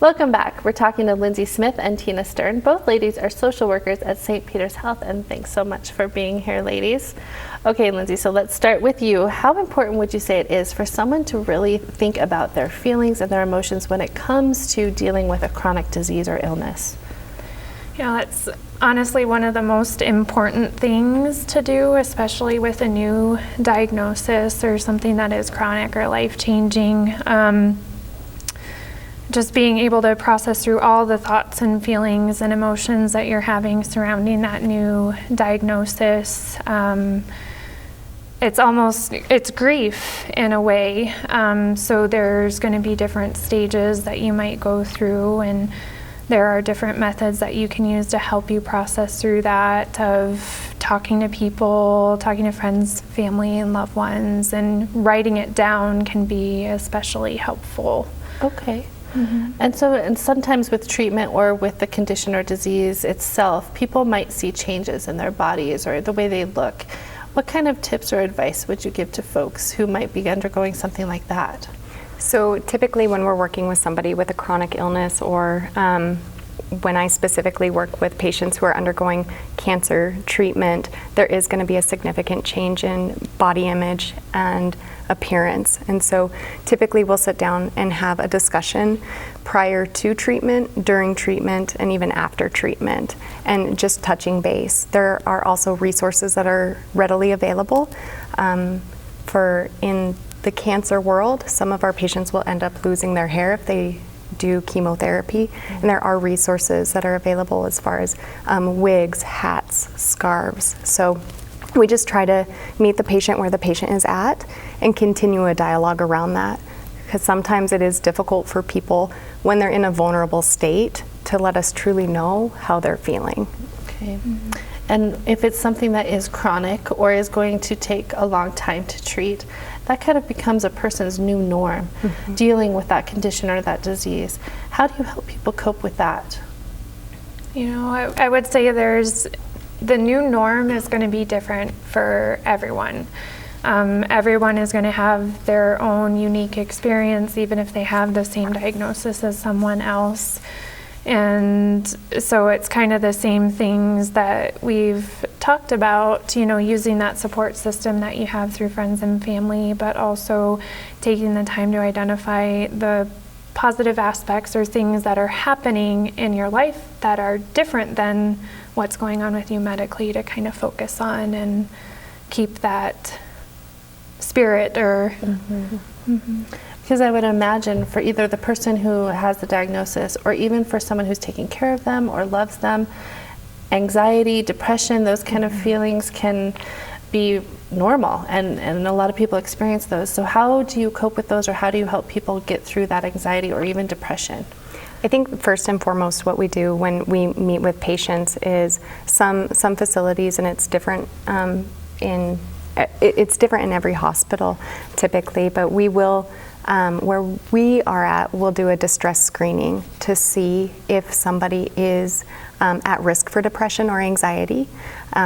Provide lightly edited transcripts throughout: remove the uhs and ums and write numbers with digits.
Welcome back. We're talking to Lyndsay Smith and Tina Stern. Both ladies are social workers at St. Peter's Health, and thanks so much for being here, ladies. Okay, Lyndsay, so let's start with you. How important would you say it is for someone to really think about their feelings and their emotions when it comes to dealing with a chronic disease or illness? Yeah, that's honestly one of the most important things to do, especially with a new diagnosis or something that is chronic or life-changing. Just being able to process through all the thoughts and feelings and emotions that you're having surrounding that new diagnosis. It's grief in a way. So there's going to be different stages that you might go through, and there are different methods that you can use to help you process through that, of talking to people, talking to friends, family, and loved ones, and writing it down can be especially helpful. Okay. Mm-hmm. And sometimes with treatment or with the condition or disease itself, people might see changes in their bodies or the way they look. What kind of tips or advice would you give to folks who might be undergoing something like that? So typically when we're working with somebody with a chronic illness, or when I specifically work with patients who are undergoing cancer treatment, there is going to be a significant change in body image and appearance. And so typically we'll sit down and have a discussion prior to treatment, during treatment, and even after treatment, and just touching base. There are also resources that are readily available for in the cancer world. Some of our patients will end up losing their hair if they do chemotherapy, and there are resources that are available as far as wigs, hats, scarves. So we just try to meet the patient where the patient is at and continue a dialogue around that, because sometimes it is difficult for people when they're in a vulnerable state to let us truly know how they're feeling. Okay. Mm-hmm. And if it's something that is chronic or is going to take a long time to treat, that kind of becomes a person's new norm, mm-hmm. dealing with that condition or that disease. How do you help people cope with that? You know, I would say the new norm is going to be different for everyone. Everyone is going to have their own unique experience, even if they have the same diagnosis as someone else. And so it's kind of the same things that we've talked about, you know, using that support system that you have through friends and family, but also taking the time to identify the positive aspects or things that are happening in your life that are different than what's going on with you medically, to kind of focus on and keep that spirit or... Mm-hmm. Mm-hmm. Because I would imagine for either the person who has the diagnosis or even for someone who's taking care of them or loves them, anxiety, depression, those kind of feelings can be normal, and a lot of people experience those. So how do you cope with those, or how do you help people get through that anxiety or even depression? I think first and foremost what we do when we meet with patients is some facilities, and it's different it's different in every hospital typically, but we will where we are at, we'll do a distress screening to see if somebody is at risk for depression or anxiety.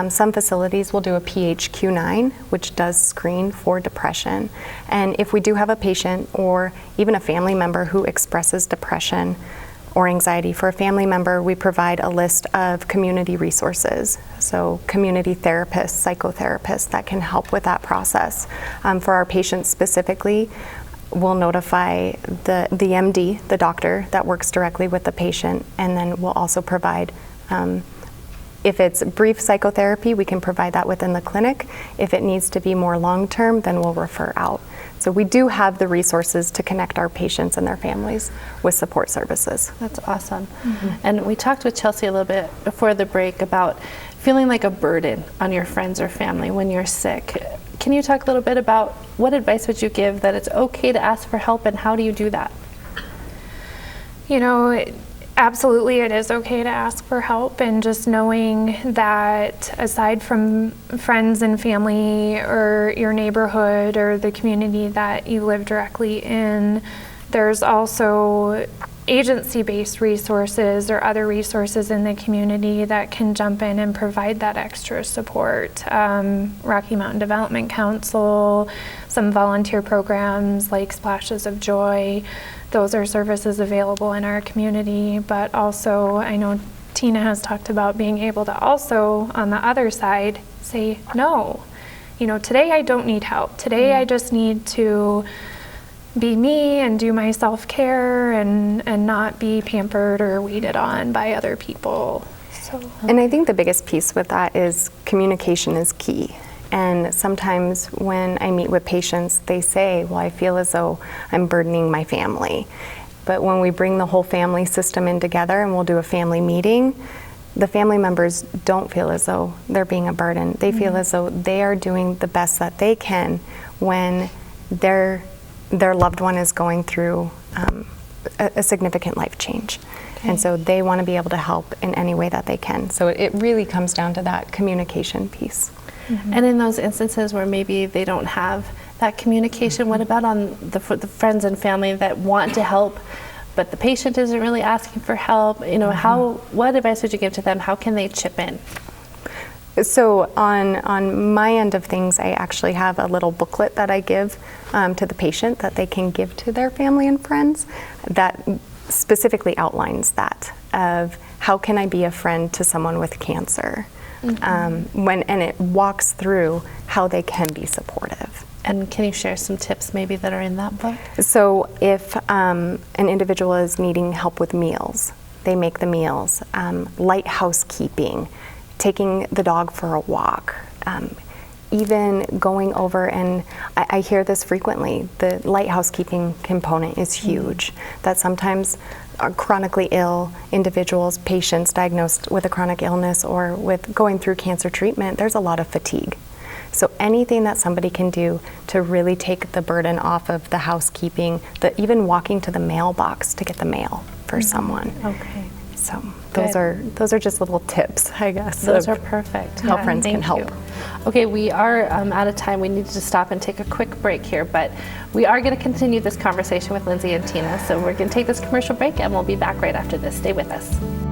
Some facilities will do a PHQ-9, which does screen for depression. And if we do have a patient or even a family member who expresses depression or anxiety, for a family member, we provide a list of community resources. So community therapists, psychotherapists that can help with that process. For our patients specifically, we'll notify the MD, the doctor that works directly with the patient, and then we'll also provide, if it's brief psychotherapy, we can provide that within the clinic. If it needs to be more long-term, then we'll refer out. So we do have the resources to connect our patients and their families with support services. That's awesome. Mm-hmm. And we talked with Chelsea a little bit before the break about feeling like a burden on your friends or family when you're sick. Can you talk a little bit about what advice would you give that it's okay to ask for help, and how do you do that? You know, absolutely it is okay to ask for help, and just knowing that aside from friends and family or your neighborhood or the community that you live directly in, there's also agency-based resources or other resources in the community that can jump in and provide that extra support. Rocky Mountain Development Council, some volunteer programs like Splashes of Joy, those are services available in our community. But also, I know Tina has talked about being able to also, on the other side, say, no, today I don't need help. Today I just need to be me and do my self-care and not be pampered or waited on by other people. So. And I think the biggest piece with that is communication is key. And sometimes when I meet with patients, they say, well, I feel as though I'm burdening my family. But when we bring the whole family system in together and we'll do a family meeting, the family members don't feel as though they're being a burden. They feel as though they are doing the best that they can when their loved one is going through a significant life change. Okay. And so they want to be able to help in any way that they can. So it really comes down to that communication piece. Mm-hmm. And in those instances where maybe they don't have that communication, what about on the friends and family that want to help, but the patient isn't really asking for help? What advice would you give to them? How can they chip in? So on my end of things, I actually have a little booklet that I give to the patient that they can give to their family and friends that specifically outlines that of how can I be a friend to someone with cancer, and it walks through how they can be supportive. And can you share some tips maybe that are in that book? So if an individual is needing help with meals, they make the meals, light housekeeping, taking the dog for a walk, even going over, and I hear this frequently, the light housekeeping component is huge. That sometimes chronically ill individuals, patients diagnosed with a chronic illness or with going through cancer treatment, there's a lot of fatigue. So anything that somebody can do to really take the burden off of the housekeeping, even walking to the mailbox to get the mail for someone. Okay. So those are just little tips, I guess. Those are perfect. How friends can help. Okay, we are out of time. We need to stop and take a quick break here, but we are going to continue this conversation with Lyndsay and Tina. So we're going to take this commercial break and we'll be back right after this. Stay with us.